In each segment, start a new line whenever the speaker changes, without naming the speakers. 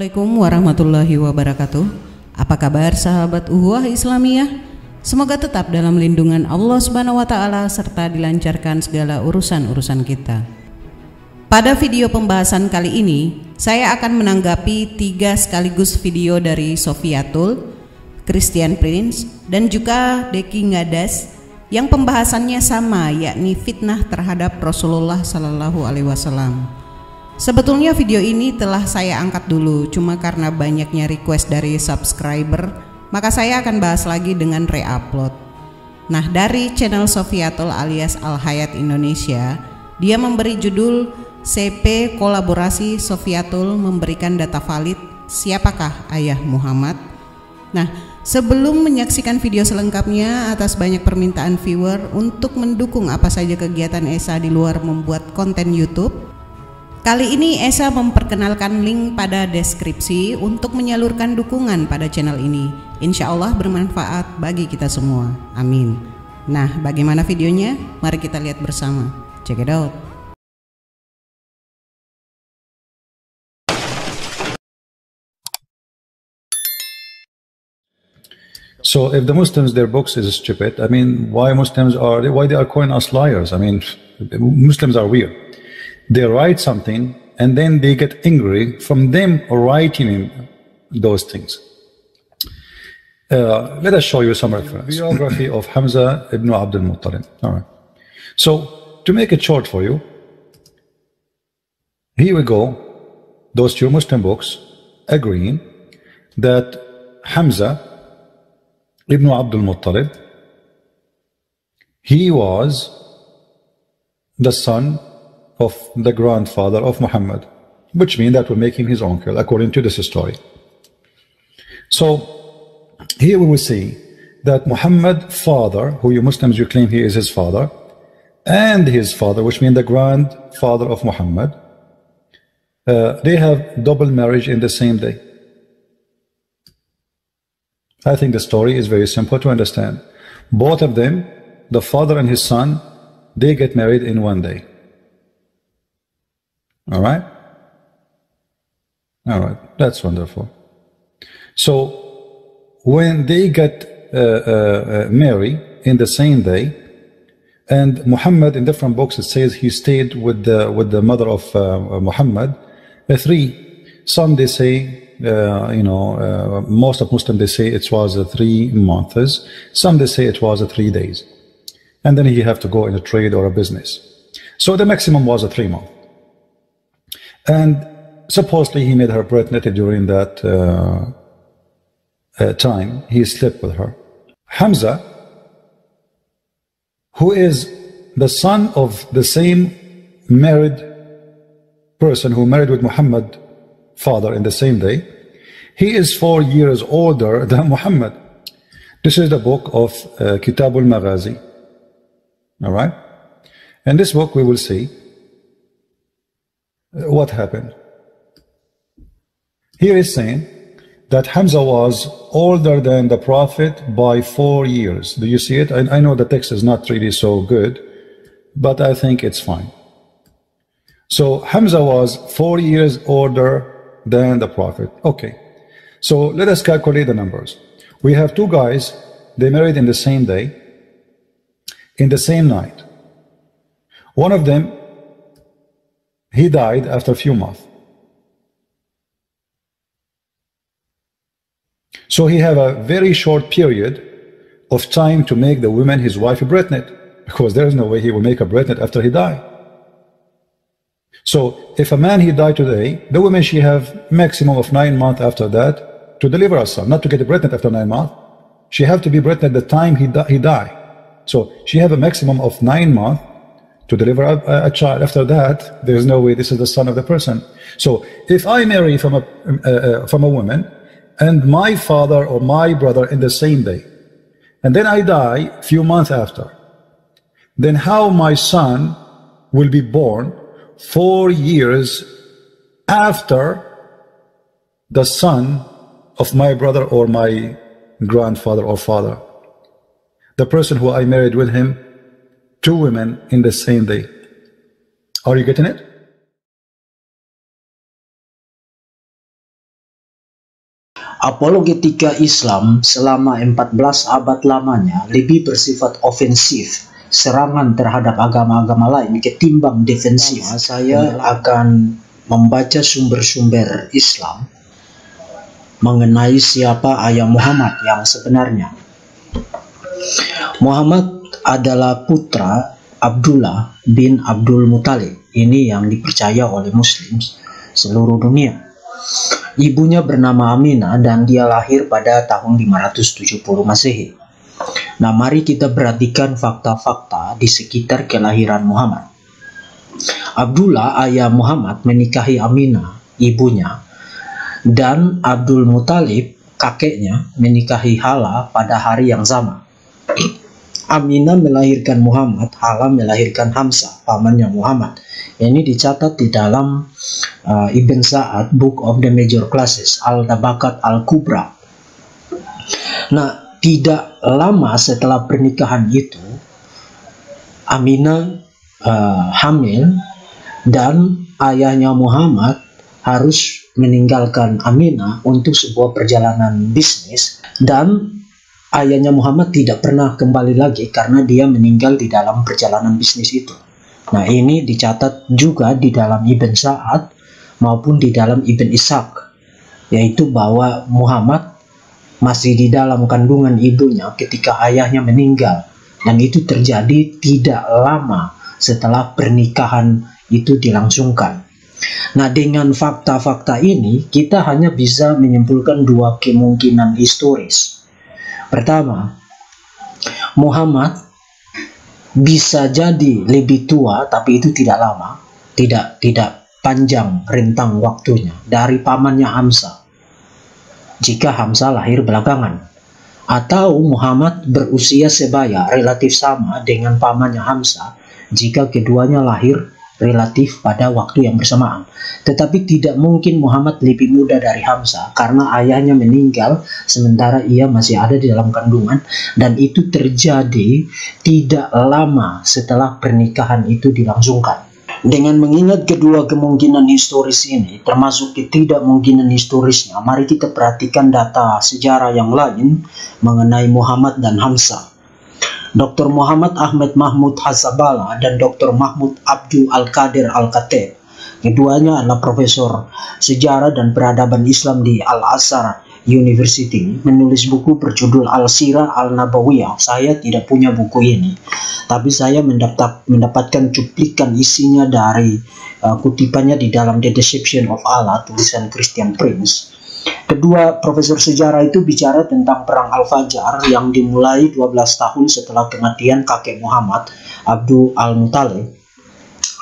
Assalamualaikum warahmatullahi wabarakatuh. Apa kabar sahabat Uhuah Islamiyah? Semoga tetap dalam lindungan Allah Subhanahu wa taala serta dilancarkan segala urusan-urusan kita. Pada video pembahasan kali ini, saya akan menanggapi 3 sekaligus video dari Sofiatul, Christian Prince, dan juga Deki Ngadas yang pembahasannya sama, yakni fitnah terhadap Rasulullah Sallallahu Alaihi Wasallam. Sebetulnya video ini telah saya angkat dulu, cuma karena banyaknya request dari subscriber, maka saya akan bahas lagi dengan re-upload. Nah, dari channel Sofiatul alias Al Hayat Indonesia, dia memberi judul CP Kolaborasi Sofiatul memberikan data valid siapakah ayah Muhammad. Nah, sebelum menyaksikan video selengkapnya, atas banyak permintaan viewer untuk mendukung apa saja kegiatan Esa di luar membuat konten YouTube, kali ini Esa memperkenalkan link pada deskripsi untuk menyalurkan dukungan pada channel ini. Insya Allah bermanfaat bagi kita semua. Amin. Nah, bagaimana videonya? Mari kita lihat bersama. Check it out.
So if the Muslims, their books is stupid, I mean, why they are calling us liars? I mean, Muslims are weird. They write something and then they get angry from them writing those things. Let us show you some reference. Biography of Hamza ibn Abdul Muttalib. All right. So to make it short for you, here we go. Those 2 Muslim books agreeing that Hamza ibn Abdul Muttalib, he was the son of the grandfather of Muhammad, which means that will make him his uncle according to this story. So here we will see that Muhammad father, who you Muslims you claim he is his father, and his father, which means the grandfather of Muhammad, they have double marriage in the same day. I think the story is very simple to understand. Both of them, the father and his son, they get married in one day. All right? All right, that's wonderful. So when they get married in the same day, and Muhammad, in different books it says he stayed with the mother of Muhammad 3. Some they say, most of Muslims they say it was 3 months. Some they say it was 3 days, and then he have to go in a trade or a business. So the maximum was 3 months. And supposedly he made her pregnant during that time. He slept with her. Hamza, who is the son of the same married person who married with Muhammad father in the same day, he is 4 years older than Muhammad. This is the book of Kitab al-Maghazi. All right? In this book we will see what happened. Here is saying that Hamza was older than the Prophet by 4 years. Do you see it? I know the text is not really so good, but I think it's fine. So Hamza was 4 years older than the Prophet. Okay, so let us calculate the numbers. We have 2 guys, they married in the same day, in the same night. One of them, he died after a few months. So he have a very short period of time to make the woman, his wife, pregnant, because there is no way he will make her pregnant after he died. So if a man he died today, the woman she have maximum of 9 months after that to deliver a son, not to get pregnant after 9 months. She have to be pregnant the time he died. So she have a maximum of 9 months to deliver a child. After that, there is no way this is the son of the person. So if I marry from a woman and my father or my brother in the same day, and then I die a few months after, then how my son will be born 4 years after the son of my brother or my grandfather or father, the person who I married with him, 2 women in the same day. Are you getting it?
Apologetika Islam selama 14 abad lamanya lebih bersifat ofensif, serangan terhadap agama-agama lain ketimbang defensif. Saya akan membaca sumber-sumber Islam mengenai siapa ayah Muhammad yang sebenarnya. Muhammad adalah putra Abdullah bin Abdul Muthalib. Ini yang dipercaya oleh Muslim seluruh dunia. Ibunya bernama Aminah dan dia lahir pada tahun 570 Masehi. Nah, mari kita perhatikan fakta-fakta di sekitar kelahiran Muhammad. Abdullah, ayah Muhammad, menikahi Aminah, ibunya, dan Abdul Muthalib, kakeknya, menikahi Hala pada hari yang sama. Aminah melahirkan Muhammad, Hala melahirkan Hamzah, pamannya Muhammad. Ini dicatat di dalam Ibn Sa'ad, Book of the Major Classes, Al-Tabakat Al-Kubra. Nah, tidak lama setelah pernikahan itu, Aminah hamil dan ayahnya Muhammad harus meninggalkan Aminah untuk sebuah perjalanan bisnis, dan ayahnya Muhammad tidak pernah kembali lagi karena dia meninggal di dalam perjalanan bisnis itu. Nah, ini dicatat juga di dalam Ibn Sa'ad maupun di dalam Ibn Ishaq, yaitu bahwa Muhammad masih di dalam kandungan ibunya ketika ayahnya meninggal, dan itu terjadi tidak lama setelah pernikahan itu dilangsungkan. Nah, dengan fakta-fakta ini kita hanya bisa menyimpulkan dua kemungkinan historis. Pertama, Muhammad bisa jadi lebih tua, tapi itu tidak lama, tidak panjang rentang waktunya, dari pamannya Hamzah, jika Hamzah lahir belakangan. Atau Muhammad berusia sebaya, relatif sama dengan pamannya Hamzah, jika keduanya lahir relatif pada waktu yang bersamaan. Tetapi tidak mungkin Muhammad lebih muda dari Hamzah karena ayahnya meninggal sementara ia masih ada di dalam kandungan, dan itu terjadi tidak lama setelah pernikahan itu dilangsungkan. Dengan mengingat kedua kemungkinan historis ini, termasuk ketidakmungkinan historisnya, mari kita perhatikan data sejarah yang lain mengenai Muhammad dan Hamzah. Dr. Muhammad Ahmad Mahmud Hasabala dan Dr. Mahmud Abdul Al-Qadir Al-Khatib, keduanya adalah profesor sejarah dan peradaban Islam di Al-Azhar University, menulis buku berjudul Al-Sirah Al-Nabawiyah. Saya tidak punya buku ini, tapi saya mendapatkan cuplikan isinya dari kutipannya di dalam The Deception of Allah, tulisan Christian Prince. Kedua profesor sejarah itu bicara tentang perang Al-Fajar yang dimulai 12 tahun setelah kematian kakek Muhammad, Abdul Al-Muthalib,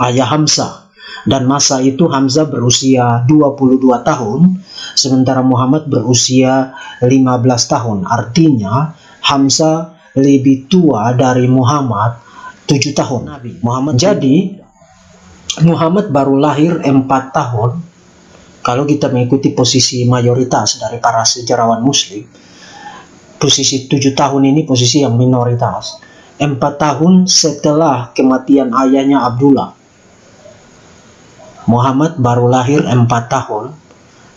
ayah Hamzah. Dan masa itu Hamzah berusia 22 tahun, sementara Muhammad berusia 15 tahun. Artinya Hamzah lebih tua dari Muhammad 7 tahun. Jadi Muhammad baru lahir 4 tahun. Kalau kita mengikuti posisi mayoritas dari para sejarawan Muslim, posisi 7 tahun ini posisi yang minoritas. 4 tahun setelah kematian ayahnya Abdullah, Muhammad baru lahir 4 tahun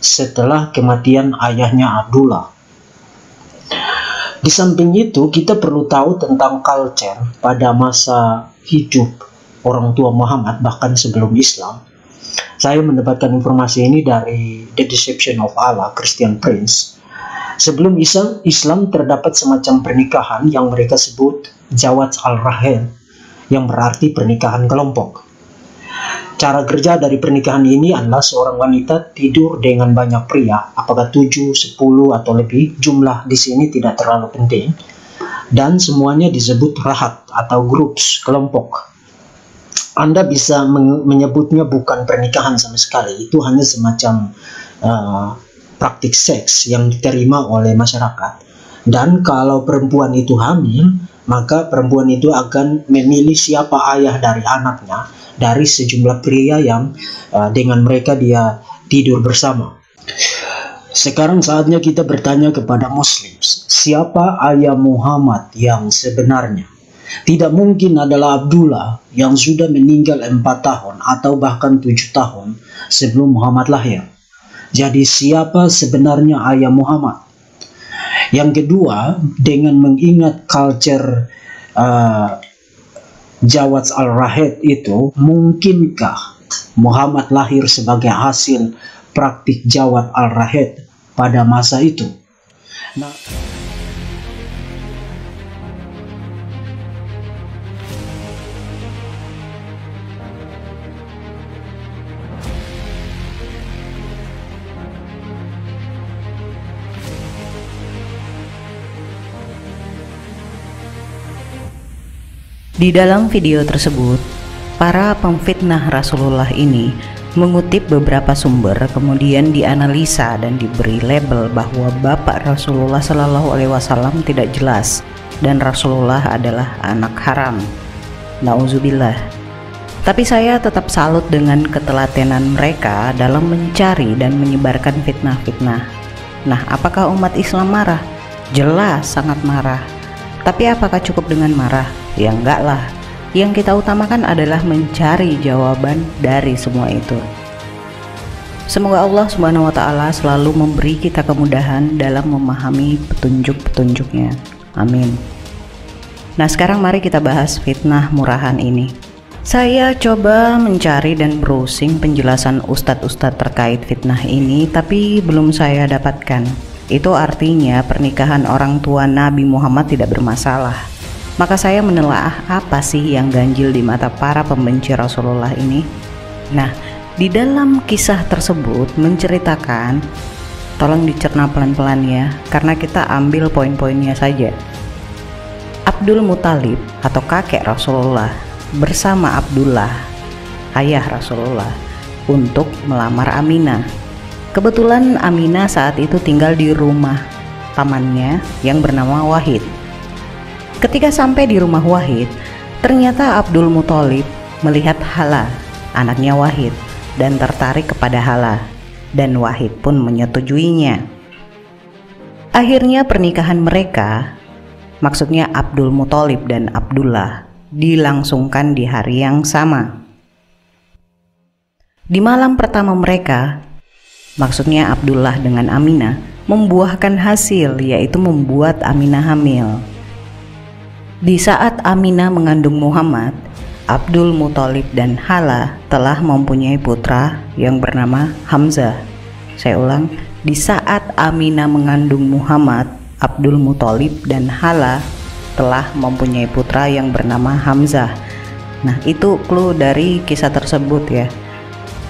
setelah kematian ayahnya Abdullah. Di samping itu, kita perlu tahu tentang culture pada masa hidup orang tua Muhammad, bahkan sebelum Islam. Saya mendapatkan informasi ini dari The Deception of Allah, Christian Prince. Sebelum Islam terdapat semacam pernikahan yang mereka sebut Zawaj al-Rahel, yang berarti pernikahan kelompok. Cara kerja dari pernikahan ini adalah seorang wanita tidur dengan banyak pria, apakah 7, 10 atau lebih, jumlah di sini tidak terlalu penting, dan semuanya disebut rahat atau groups, kelompok. Anda bisa menyebutnya bukan pernikahan sama sekali, itu hanya semacam praktik seks yang diterima oleh masyarakat. Dan kalau perempuan itu hamil, maka perempuan itu akan memilih siapa ayah dari anaknya dari sejumlah pria yang dengan mereka dia tidur bersama. Sekarang saatnya kita bertanya kepada Muslim, siapa ayah Muhammad yang sebenarnya? Tidak mungkin adalah Abdullah yang sudah meninggal 4 tahun atau bahkan 7 tahun sebelum Muhammad lahir. Jadi siapa sebenarnya ayah Muhammad? Yang kedua, dengan mengingat culture Jawad al-Rahid itu, mungkinkah Muhammad lahir sebagai hasil praktik Jawad al-Rahid pada masa itu? Nah,
di dalam video tersebut, para pemfitnah Rasulullah ini mengutip beberapa sumber, kemudian dianalisa dan diberi label bahwa bapak Rasulullah Shallallahu Alaihi Wasallam tidak jelas dan Rasulullah adalah anak haram. Nauzubillah. Tapi saya tetap salut dengan ketelatenan mereka dalam mencari dan menyebarkan fitnah-fitnah. Nah, apakah umat Islam marah? Jelas sangat marah. Tapi apakah cukup dengan marah? Ya enggak lah. Yang kita utamakan adalah mencari jawaban dari semua itu. Semoga Allah Subhanahu wa Ta'ala selalu memberi kita kemudahan dalam memahami petunjuk-petunjuknya. Amin. Nah, sekarang mari kita bahas fitnah murahan ini. Saya coba mencari dan browsing penjelasan ustadz-ustadz terkait fitnah ini, tapi belum saya dapatkan. Itu artinya pernikahan orang tua Nabi Muhammad tidak bermasalah. Maka saya menelaah apa sih yang ganjil di mata para pembenci Rasulullah ini. Nah, di dalam kisah tersebut menceritakan, tolong dicerna pelan-pelan ya, karena kita ambil poin-poinnya saja. Abdul Muthalib atau kakek Rasulullah bersama Abdullah, ayah Rasulullah, untuk melamar Aminah. Kebetulan Aminah saat itu tinggal di rumah pamannya yang bernama Wahid. Ketika sampai di rumah Wahid, ternyata Abdul Muthalib melihat Hala, anaknya Wahid, dan tertarik kepada Hala, dan Wahid pun menyetujuinya. Akhirnya pernikahan mereka, maksudnya Abdul Muthalib dan Abdullah, dilangsungkan di hari yang sama. Di malam pertama mereka, maksudnya Abdullah dengan Aminah, membuahkan hasil, yaitu membuat Aminah hamil. Di saat Aminah mengandung Muhammad, Abdul Muthalib dan Hala telah mempunyai putra yang bernama Hamzah. Saya ulang, di saat Aminah mengandung Muhammad, Abdul Muthalib dan Hala telah mempunyai putra yang bernama Hamzah. Nah, itu clue dari kisah tersebut ya.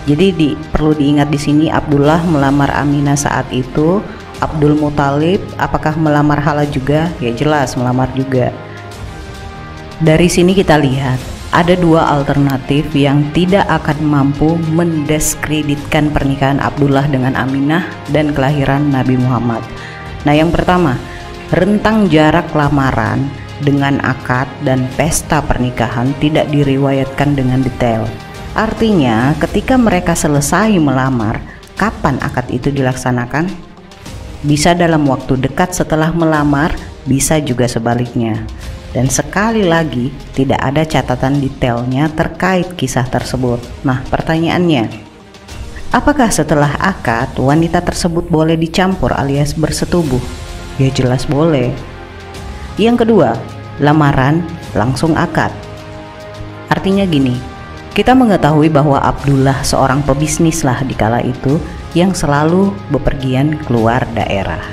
Jadi perlu diingat di sini, Abdullah melamar Aminah saat itu. Abdul Muthalib apakah melamar Hala juga? Ya jelas melamar juga. Dari sini kita lihat ada dua alternatif yang tidak akan mampu mendiskreditkan pernikahan Abdullah dengan Aminah dan kelahiran Nabi Muhammad. Nah, yang pertama, rentang jarak lamaran dengan akad dan pesta pernikahan tidak diriwayatkan dengan detail. Artinya, ketika mereka selesai melamar, kapan akad itu dilaksanakan? Bisa dalam waktu dekat setelah melamar, bisa juga sebaliknya. Dan sekali lagi, tidak ada catatan detailnya terkait kisah tersebut. Nah, pertanyaannya, apakah setelah akad wanita tersebut boleh dicampur alias bersetubuh? Ya jelas boleh. Yang kedua, lamaran langsung akad. Artinya gini, kita mengetahui bahwa Abdullah seorang pebisnis lah di kala itu yang selalu bepergian keluar daerah.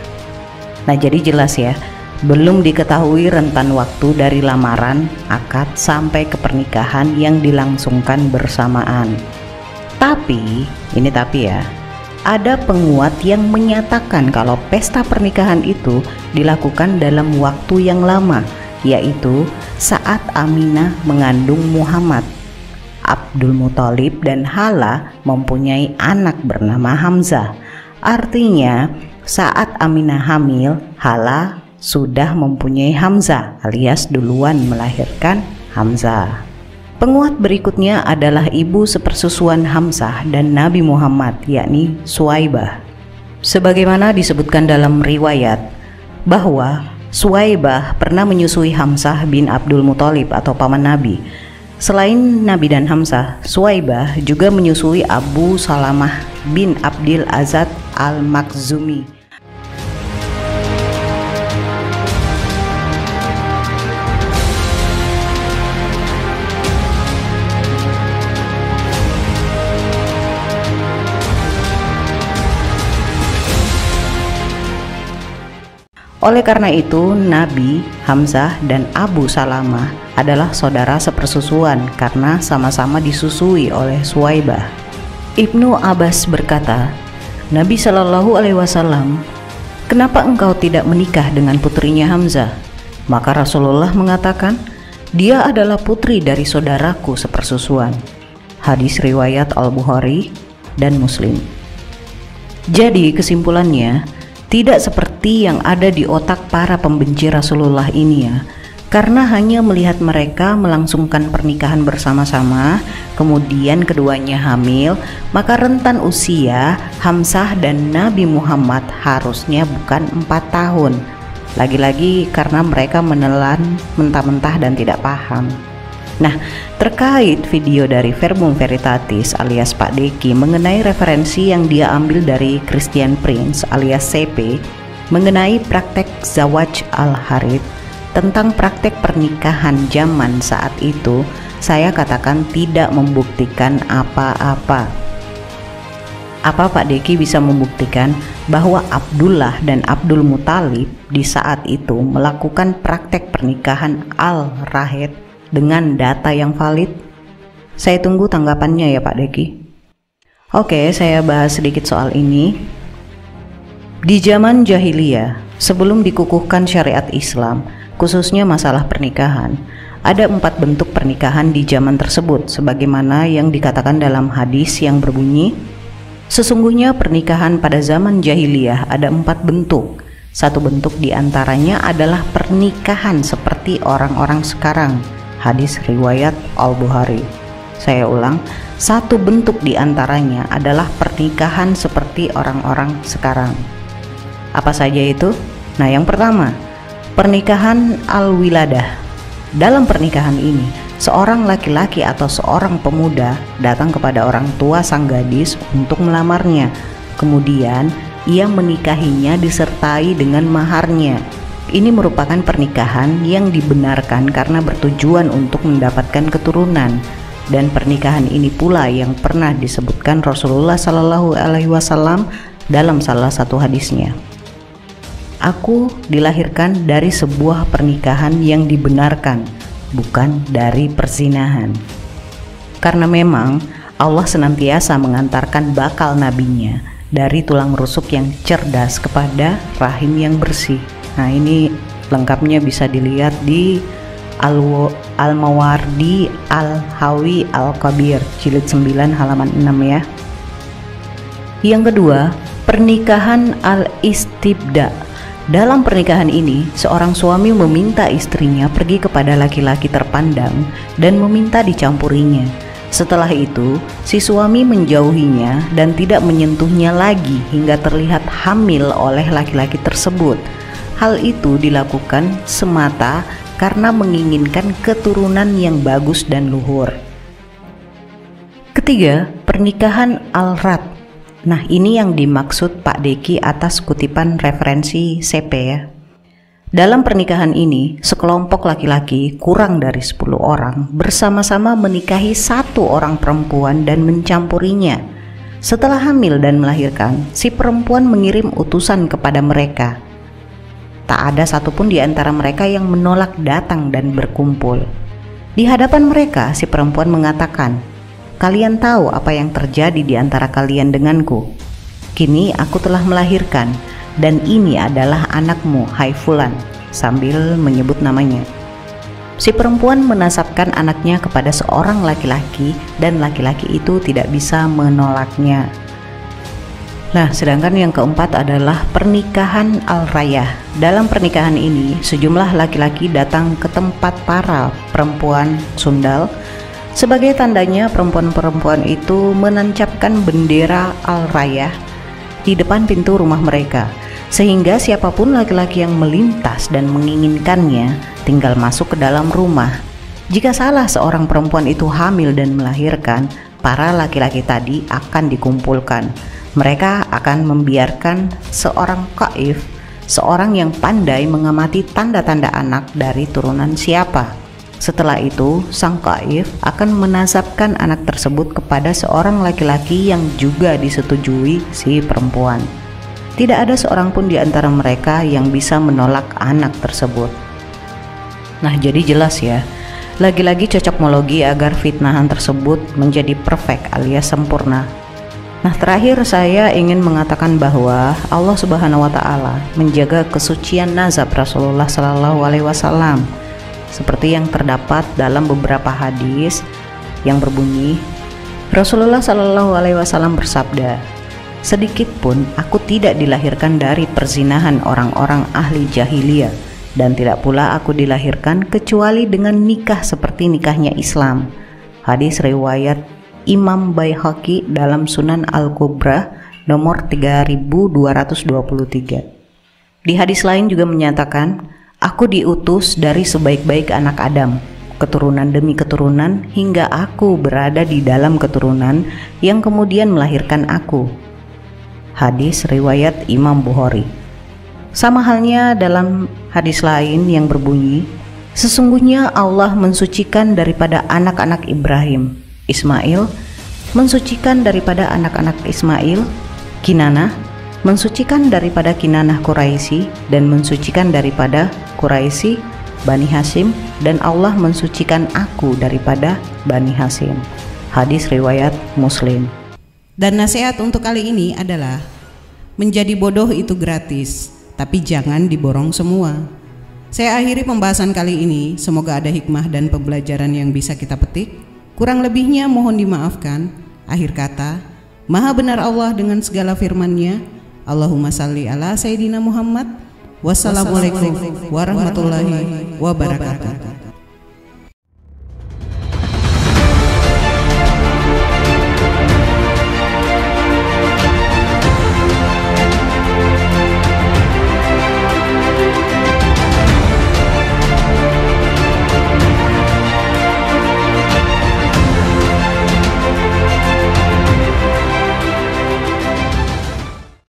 Nah, jadi jelas ya, belum diketahui rentan waktu dari lamaran, akad, sampai ke pernikahan yang dilangsungkan bersamaan. Tapi ya, ada penguat yang menyatakan kalau pesta pernikahan itu dilakukan dalam waktu yang lama, yaitu saat Aminah mengandung Muhammad. Abdul Muthalib dan Hala mempunyai anak bernama Hamzah. Artinya, saat Aminah hamil, Hala sudah mempunyai Hamzah alias duluan melahirkan Hamzah. Penguat berikutnya adalah ibu sepersusuan Hamzah dan Nabi Muhammad, yakni Suwaibah. Sebagaimana disebutkan dalam riwayat bahwa Suwaibah pernah menyusui Hamzah bin Abdul Muthalib atau paman Nabi. Selain Nabi dan Hamzah, Suwaibah juga menyusui Abu Salamah bin Abdil Azad Al-Makhzumi. Oleh karena itu, Nabi, Hamzah, dan Abu Salamah adalah saudara sepersusuan karena sama-sama disusui oleh Suwaibah. Ibnu Abbas berkata, Nabi Shallallahu Alaihi Wasallam, "Kenapa engkau tidak menikah dengan putrinya Hamzah?" Maka Rasulullah mengatakan, "Dia adalah putri dari saudaraku sepersusuan." Hadis riwayat Al-Bukhari dan Muslim. Jadi kesimpulannya, tidak seperti yang ada di otak para pembenci Rasulullah ini ya, karena hanya melihat mereka melangsungkan pernikahan bersama-sama, kemudian keduanya hamil, maka rentan usia Hamzah dan Nabi Muhammad harusnya bukan 4 tahun. Lagi-lagi karena mereka menelan mentah-mentah dan tidak paham. Nah, terkait video dari Verbum Veritatis alias Pak Deki mengenai referensi yang dia ambil dari Christian Prince alias CP mengenai praktek Zawaj al-Harith, tentang praktek pernikahan zaman saat itu, saya katakan tidak membuktikan apa-apa. Apa Pak Deki bisa membuktikan bahwa Abdullah dan Abdul Muthalib di saat itu melakukan praktek pernikahan al-Rahid dengan data yang valid? Saya tunggu tanggapannya ya Pak Deki. Oke, saya bahas sedikit soal ini. Di zaman jahiliyah, sebelum dikukuhkan syariat Islam, khususnya masalah pernikahan, ada 4 bentuk pernikahan di zaman tersebut, sebagaimana yang dikatakan dalam hadis yang berbunyi, sesungguhnya pernikahan pada zaman jahiliyah ada 4 bentuk. Satu bentuk diantaranya adalah pernikahan seperti orang-orang sekarang. Hadis riwayat Al-Bukhari. Saya ulang, satu bentuk diantaranya adalah pernikahan seperti orang-orang sekarang. Apa saja itu? Nah, yang pertama, pernikahan al-wiladah. Dalam pernikahan ini, seorang laki-laki atau seorang pemuda datang kepada orang tua sang gadis untuk melamarnya. Kemudian, ia menikahinya disertai dengan maharnya. Ini merupakan pernikahan yang dibenarkan karena bertujuan untuk mendapatkan keturunan, dan pernikahan ini pula yang pernah disebutkan Rasulullah Shallallahu Alaihi Wasallam dalam salah satu hadisnya. Aku dilahirkan dari sebuah pernikahan yang dibenarkan, bukan dari perzinahan. Karena memang Allah senantiasa mengantarkan bakal nabinya dari tulang rusuk yang cerdas kepada rahim yang bersih. Nah, ini lengkapnya bisa dilihat di Al-Mawardi Al-Hawi Al-Kabir jilid 9 halaman 6 ya. Yang kedua, pernikahan al-istibda. Dalam pernikahan ini, seorang suami meminta istrinya pergi kepada laki-laki terpandang dan meminta dicampurinya. Setelah itu, si suami menjauhinya dan tidak menyentuhnya lagi hingga terlihat hamil oleh laki-laki tersebut. Hal itu dilakukan semata karena menginginkan keturunan yang bagus dan luhur. Ketiga, pernikahan al-rat. Nah, ini yang dimaksud Pak Deki atas kutipan referensi CP ya. Dalam pernikahan ini, sekelompok laki-laki kurang dari 10 orang bersama-sama menikahi satu orang perempuan dan mencampurinya. Setelah hamil dan melahirkan, si perempuan mengirim utusan kepada mereka. Tak ada satupun di antara mereka yang menolak datang dan berkumpul. Di hadapan mereka, si perempuan mengatakan, "Kalian tahu apa yang terjadi di antara kalian denganku? Kini aku telah melahirkan, dan ini adalah anakmu, hai Fulan," sambil menyebut namanya. Si perempuan menasabkan anaknya kepada seorang laki-laki, dan laki-laki itu tidak bisa menolaknya. Nah, sedangkan yang keempat adalah pernikahan al-rayah. Dalam pernikahan ini, sejumlah laki-laki datang ke tempat para perempuan sundal. Sebagai tandanya, perempuan-perempuan itu menancapkan bendera al-rayah di depan pintu rumah mereka, sehingga siapapun laki-laki yang melintas dan menginginkannya tinggal masuk ke dalam rumah. Jika salah seorang perempuan itu hamil dan melahirkan, para laki-laki tadi akan dikumpulkan. Mereka akan membiarkan seorang qaif, seorang yang pandai mengamati tanda-tanda anak dari turunan siapa. Setelah itu, sang qaif akan menasabkan anak tersebut kepada seorang laki-laki yang juga disetujui si perempuan. Tidak ada seorang pun di antara mereka yang bisa menolak anak tersebut. Nah, jadi jelas ya, lagi-lagi cocokmologi agar fitnahan tersebut menjadi perfect alias sempurna. Nah, terakhir saya ingin mengatakan bahwa Allah Subhanahu wa taala menjaga kesucian nazab Rasulullah Shallallahu alaihi wasallam seperti yang terdapat dalam beberapa hadis yang berbunyi, Rasulullah Shallallahu alaihi wasallam bersabda, "Sedikit pun aku tidak dilahirkan dari perzinahan orang-orang ahli jahiliyah, dan tidak pula aku dilahirkan kecuali dengan nikah seperti nikahnya Islam." Hadis riwayat Imam Baihaqi dalam Sunan Al-Kubra nomor 3223. Di hadis lain juga menyatakan, "Aku diutus dari sebaik-baik anak Adam, keturunan demi keturunan, hingga aku berada di dalam keturunan yang kemudian melahirkan aku." Hadis riwayat Imam Bukhari. Sama halnya dalam hadis lain yang berbunyi, "Sesungguhnya Allah mensucikan daripada anak-anak Ibrahim, Ismail, mensucikan daripada anak-anak Ismail, Kinanah, mensucikan daripada Kinanah Quraisy, dan mensucikan daripada Quraisy Bani Hashim, dan Allah mensucikan aku daripada Bani Hashim." Hadis riwayat Muslim.
Dan nasihat untuk kali ini adalah, menjadi bodoh itu gratis, tapi jangan diborong semua. Saya akhiri pembahasan kali ini, semoga ada hikmah dan pembelajaran yang bisa kita petik. Kurang lebihnya mohon dimaafkan. Akhir kata, Maha benar Allah dengan segala firman-Nya. Allahumma salli ala Sayyidina Muhammad. Wassalamualaikum warahmatullahi wabarakatuh.